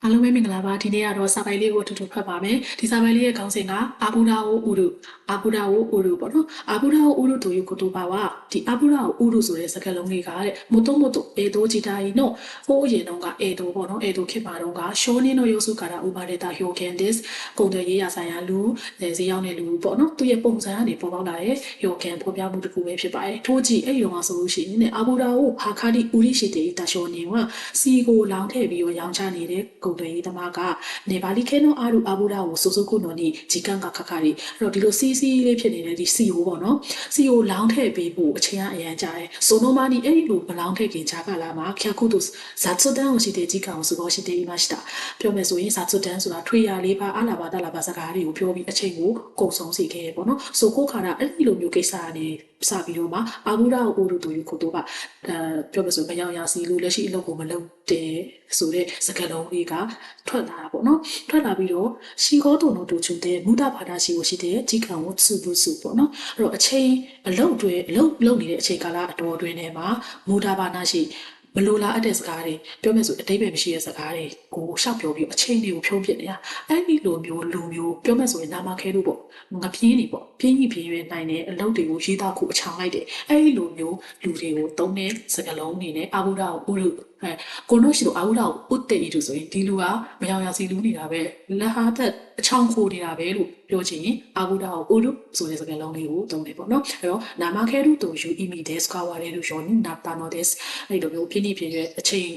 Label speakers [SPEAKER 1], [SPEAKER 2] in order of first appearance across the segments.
[SPEAKER 1] အားလုံးပဲမင်္ဂလာပါဒီနေ့ကတော့စာပိုင်လေးကိုအတူတူဖတ်ပါမယ်ဒီစာပိုင်လေးရဲ့ခေါင်းစဉ်ကအာဘူရာအိုဥရုပေါ့နော်အာဘူရာအိုဥရုတို့ယူကိုတူပါဝါဒီအာဘူရာအိုဥရုဆိုတဲ့စကားလုံးလေးကတဲ့မို့တော့အေတိုဂျီတာကြီးနော်ဟိုးအရင်တော့ကအေတိုပေါ့နော်အေတိုခေတ်မှာတော့ကရှောင်းနေတော့ရုပ်စုကာတာဥပါဒေတာဟိုကန်ဒစ်ကုန်တယ်ရေးရဆိုင်ရာလူဈေးရောက်တဲ့လူပေါ့နော်သူရဲ့ပုံစံကနေပေါ်ပေါက်လာတဲ့ဟိုကန်ဖော်ပြမှုတစ်ခုပဲဖြစ်ပါတယ်ထို့ကြည့်အဲ့ဒီတော့ဆိုလို့ရှိရင်တဲ့အာဘူရာအိုဟာခါဒီဥရိရှိတဲ့တာရှောနေကစီကိုလောင်းထည့်ပြီးတော့ရောင်းချနေတဲ့ကုန်တယ်ရေးသမားကနေပါလီခဲနိုအာရူအာဘူရာကိုစိုးစိုးကုနော်နီဂျီကန်ကခခရီအဲ့တော့ဒီလိုစီစီလေးဖြစ်နေတဲ့ဒီစီယိုပေါ့နော်စီယိုလောင်းထည့်ပေးဖို့အချိန်ကအရန်ကြာတယ်ဆိုနိုမာနီအဲ့ဒီလိုမလောင်းထည့်ခင်ဂျာကလာမှာခရခုတုဇာတ်ဒန်ကိုရှိတဲ့ဂျီကန်ကိုစိုးရှိတဲ့အီမတ်တာပြောမယ်ဆိုရင်ဇာတ်ဒန်ဆိုတာထွေရလေးပါအလာပါတလာပါစကားတွေကိုပြောပြီးအချိန်ကိုကုန်ဆုံးစေခဲ့ပေါ့နော်ဆိုကိုခါတာအဲ့ဒီလိုမျိုးကိစ္စကနေစပြီးတော့မှအာဘူရာကိုအိုရူတူယူခိုတိုကပြောမယ်ဆိုမယောင်ရစီလူလက်ရှိအလုပ်ကိုမလုပ်တဲ့ဆိုတဲ့စကားလုံးလေးကထွက်လာတာပေါ့နော်ထွက်လာပြီးတော့ရှီကောတုံတို့တူချူတဲ့မူဒဘာသာရှိကိုရှိတဲ့ဂျီကန်ကိုစုပုစုပေါ့နော်အဲ့တော့အချိန်အလုပ်လုပ်နေတဲ့အချိန်ကာလအတော်အတွင်းထဲမှာမူဒဘာသာရှိဘလို့လာအပ်တဲ့စကားတွေပြောမယ်ဆိုအတိတ်ပဲမရှိတဲ့စကားတွေကိုရှောက်ပြောပြီးအချိန်တွေကိုဖြုံးပြနေတာအဲ့ဒီလိုမျိုးလူမျိုးပြောမယ်ဆိုရင်နာမခဲလို့ပေါ့ငပြင်းနေပေါ့ပြင်းကြီးပြင်းရွယ်နိုင်တဲ့အလုပ်တွေကိုရေးသားခုအချောင်လိုက်တယ်အဲ့ဒီလိုမျိုးလူတွေကိုသုံးတဲ့စကားလုံးတွေနဲ့အာဘူရာကိုဥရုကိုနိုရှိတော့အာဘူရာကိုဥတေဤတို့ဆိုရင်ဒီလူကမယောင်ရစီလူနေတာပဲလက်ဟာသက်အချောင်ခိုနေတာပဲလို့ပြောချင်ရင်အာဘူရာကိုဥရုဆိုတဲ့စကားလုံးလေးကိုသုံးတယ်ပေါ့နော်အဲ့တော့နာမခဲတို့တို့ယူအီမီဒက်စကာဝါရဲတို့ရောနာတာနိုဒက်အဲ့လိုမျိုးပြင်းပြရဲ့အချိန်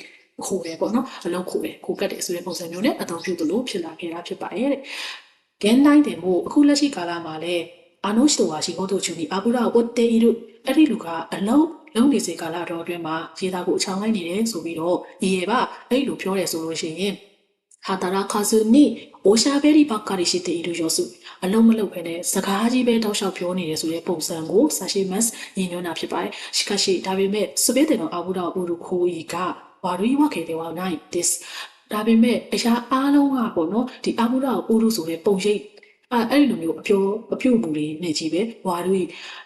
[SPEAKER 1] ခိုးတယ်ပေါ့နော်အလုံးခိုးတယ်ခိုးကတ်တယ်ဆိုတဲ့ပုံစံမျိုးနဲ့အသုံးပြုသလိုဖြစ်လာခဲ့တာဖြစ်ပါရဲ့တဲ့ဂန်တိုင်းတယ်မို့အခုလက်ရှိကာလမှာလည်းအာနိုရှတိုဝါရှိဟောတို့ချူဒီအာဘူရာကိုတေဤတို့အဲ့ဒီလူကအလုံးနေစေကာလတော်အတွင်းမှာရေသားကိုအချောင်းလိုက်နေတယ်ဆိုပြီးတော့ဒီရေပါအဲ့လိုပြောတယ်ဆိုလို့ရှိရင်ဟာတာရာခါဆူနီအိုရှာဘဲရီဘကာရီရှိတဲ့ဤတို့ရောစုအလုံးမလုံးဖ ೇನೆ စကားကြီးပဲတောက်လျှောက်ပြောနေတယ်ဆိုတဲ့ပုံစံကိုဆာရှိမတ်ညင်ညွှန်းတာဖြစ်ပါတယ်ရှိခရှိဒါပေမဲ့စပယ်တဲ့တော့အာဘူရာအိုရူခိုးဤကဘာလို့ဝခဲ့တယ်ဝါနိုင် this ဒါပေမဲ့အရာအားလုံးကပေါ့နော်ဒီအာဘူရာအိုရူဆိုတဲ့ပုံရိပ်အဲ့လိုမျိုးအပြုတ်မှုလေးနဲ့ကြီးပဲဝါတို့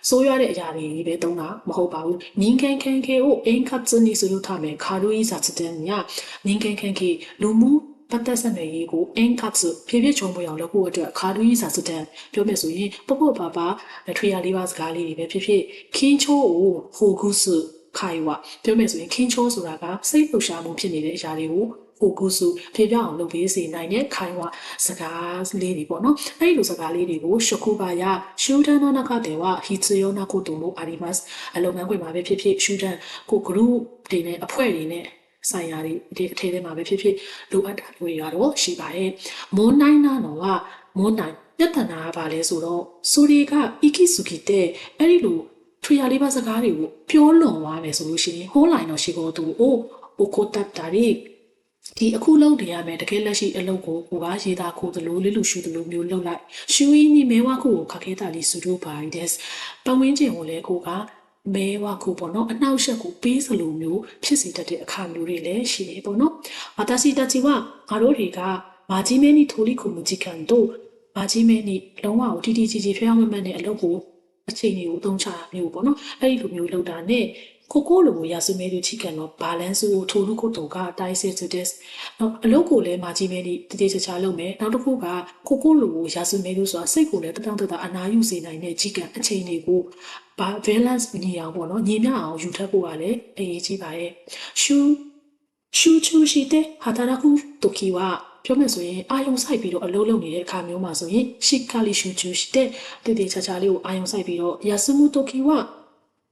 [SPEAKER 1] စိုးရတဲ့အရာတွေပဲတုံးတာမဟုတ်ပါဘူးနင်းကန်ကန်ကေကိုအင်ခတ်စနီဆိုလို့ထားမယ်ခါတို့ဤစာစတဲ့ညနင်းကန်ကန်ကေလူမှုပတ်သက်ဆက်နွယ်ရေးကိုအင်ခတ်စဖြည်းဖြည်းချုံပွေအောင်လုပ်ဖို့အတွက်ခါတို့ဤစာစတဲ့ပြောမယ်ဆိုရင်ပေါ့ပါထွေရလေးပါစကားလေးတွေပဲဖြစ်ဖြစ်ခင်းချိုးကိုဟိုကုစုခိုင်ဝပြောမယ်ဆိုရင်ခင်းချိုးဆိုတာကစိတ်လှုပ်ရှားမှုဖြစ်နေတဲ့အရာတွေကိုကိုကုစုဖြေပြအောင်လုပ်ပေးစေနိုင်တဲ့ခိုင်ဝစကားလေးတွေပေါ့နော်အဲ့ဒီလိုစကားလေးတွေကိုရှုခုပါရရှူဒန်နာကတဲ့ဝဟီချီယောနာကိုတုံလို့အာရီမတ်အလုပ်ငန်းခွင်မှာပဲဖြစ်ဖြစ်ရှူဒန်ကို group တွေနဲ့အဖွဲ့တွေနဲ့ဆိုင်ရာတွေဒီအထဲထဲမှာပဲဖြစ်ဖြစ်လိုအပ်တာတွေရတော့ရှိပါရဲ့မွန်နိုင်နာတော့ကမွန်နိုင်ပြဿနာကဘာလဲဆိုတော့ဆိုရီကအီကီဆူကီတဲ့အဲ့ဒီလိုထွေရလေးပါစကားတွေကိုပြောလွန်သွားမယ်ဆိုလို့ရှိရင်ဟိုးလိုက်တော့ရှိကုန်သူအိုကိုတပ်တာဒီအခုလုံးနေရမယ်တကယ်လက်ရှိအလုပ်ကိုကရေးသားခိုးသလိုလေးလူရှူသလိုမျိုးလုပ်လိုက်ရှူရင်းဒီမဲဝါခုကိုခက်ခဲတာလေးစုတို့ပါဒက်ပတ်ဝန်းကျင်ကိုလည်းကိုကမဲဝါခုပေါ့နော်အနှောက်အယှက်ကိုပေးစလိုမျိုးဖြစ်စေတတ်တဲ့အခါမျိုးတွေလည်းရှိတယ်ပေါ့နော်အတာစီတချီကငါတို့တွေကမာကြီးမဲနီထိုလီခုမကြီးကန်တို့မာကြီးမဲနီလုံးဝကိုတီကြီးဖျောင်းမမှန်တဲ့အလုပ်ကိုအချိန်ကြီးကိုအသုံးချတာမျိုးပေါ့နော်အဲ့ဒီလိုမျိုးလုပ်တာနဲ့ကိုလိုကိုရာစုမဲတို့ချိကန်တော့ဘာလန်စုကိုထိုလူကိုတုံကတိုင်းစစ်စစ်တဲ့နော်အလုပ်ကိုလည်းမာကြီးမဲဒီတတိချာလုပ်မယ်နောက်တစ်ခုကကိုလိုကိုရာစုမဲတို့ဆိုတာစိတ်ကိုလည်းတအနာယူစေနိုင်တဲ့ချိကန်အချိန်တွေကိုဘာ balance ညီအောင်ပေါ့နော်ညီမျှအောင်ယူထပ်ဖို့ကလည်းအရေးကြီးပါရဲ့ရှူချူရှိတဲ့ဟာတာရာခုတိုကီဝါပြောမယ်ဆိုရင်အာယုံဆိုင်ပြီးတော့အလုံးလုံးနေတဲ့အခါမျိုးမှာဆိုရင်ရှီကာလီရှူချူရှိတဲ့တချာလေးကိုအာယုံဆိုင်ပြီးတော့ရာစုမှုတိုကီဝါ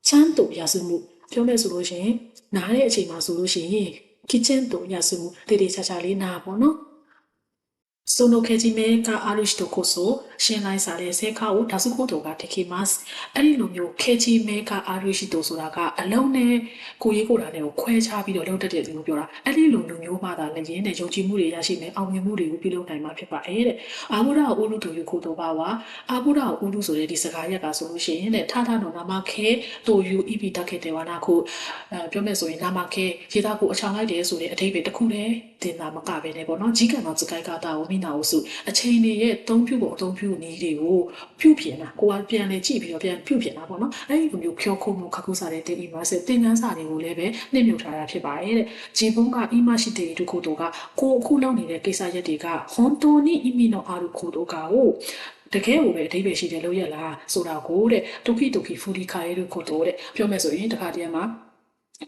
[SPEAKER 1] ချမ်းတို့ရာစုမှုပြောမယ်ဆိုလို့ရှိရင်နားတဲ့အချိန်မှာဆိုလို့ရှိရင် kitchen တို့ညစုတေချာလေးနားပေါ့နော်ဆိုနိုခဲဂျီမဲကအာရုရှ်တိုကိုဆိုရှင်းလိုက်စားတဲ့ဆဲခါကိုဒါစုခိုးတော်ကတခိမတ်အဲ့ဒီလိုမျိုးခဲဂျီမဲကအာရုရှ်တိုဆိုတာကအလုံးနဲ့ကိုရေးကိုတာနဲ့ကိုခွဲခြားပြီးတော့လုပ်တတ်တဲ့သူကိုပြောတာအဲ့ဒီလိုလူမျိုးမှသာလည်းရင်းနဲ့ယုံကြည်မှုတွေရရှိမယ်အောင်မြင်မှုတွေကိုပြုလုပ်နိုင်မှာဖြစ်ပါတယ်တဲ့အာဘူရာအိုလူတူယူခိုတော်ပါဝါအာဘူရာအိုလူဆိုတဲ့ဒီစကားရက်ကဆိုလို့ရှိရင်တဲ့ထားတော့နာမခဲတိုယူအီပီတက်ခဲ့တယ်ဝါနာခုပြောမယ်ဆိုရင်နာမခဲရေသားကိုအချောင်လိုက်တယ်ဆိုတဲ့အထိပ္ပယ်တစ်ခုတည်းတင်တာမကပဲနဲ့ပေါ့နော်ကြီးကန်တော့စကိုက်ကာတာကိုမိ နာကိုဆိုအချိန်တွေရဲ့သုံးပြုပုံအသုံးပြုနည်းတွေကိုပြုပြင်တာကိုကပြန်လဲကြည့်ပြီးတော့ပြန်ပြုပြင်တာပေါ့နော်အဲ့ဒီလိုမျိုးဖြောခုမှုခကုစားတဲ့တင်အီမာဆိုသင်ခန်းစာတွေကိုလည်းပဲနှိမ့်မြုပ်ထားတာဖြစ်ပါတယ်တဲ့ဂျီဘုံကအီမရှိတဲ့တခုတို့ကကိုအခုလောက်နေတဲ့ကိစ္စရက်တွေကဟွန်တိုနီအီမီနိုအာရူခိုတို့ကကိုတကယ်ကိုပဲအဓိပ္ပာယ်ရှိတယ်လို့ရလားဆိုတာကိုတဲ့ဒုက္ခိဖူလီခါရဲတို့ခိုတို့တဲ့ပြောမယ်ဆိုရင်တခါတည်းမှာ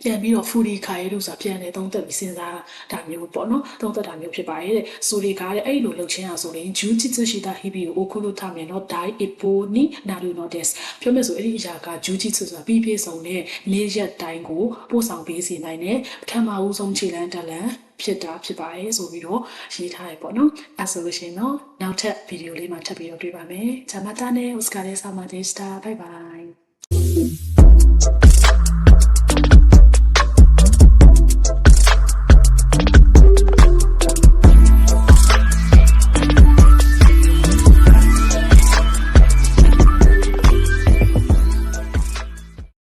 [SPEAKER 1] ပြန်ပြီးတော့ဖူရီခါရဲလို့ဆိုတာပြန်လဲသုံးသက်ပြီးစဉ်းစားတာမျိုးပေါ့နော်သုံးသက်တာမျိုးဖြစ်ပါရဲ့တဲ့ဆိုဒီကားတဲ့အဲ့လိုလှုပ်ချင်းအောင်ဆိုရင်ဂျူဂျီツရှိတာဟီဘီကိုအခုလို့ထားမယ်နော်ဒိုင်အပိုနီနာလူနိုဒက်စ်ပြောမယ်ဆိုအဲ့ဒီအရာကဂျူဂျီツဆိုတာပြီးပြည့်စုံတဲ့နေ့ရက်တိုင်းကိုပို့ဆောင်ပေးစေနိုင်တဲ့ပထမဦးဆုံးခြေလှမ်းတက်လန်ဖြစ်တာဖြစ်ပါရဲ့ဆိုပြီးတော့ရေးထားရပေါ့နော်အဲဆိုလို့ရှိရင်တော့နောက်ထပ်ဗီဒီယိုလေးမှာထပ်ပြီးတော့တွေ့ပါမယ်ဂျာမတာနဲ့ Oscar ရဲ့ဆာမာဒေးစတာဘိုင်ဘိုင်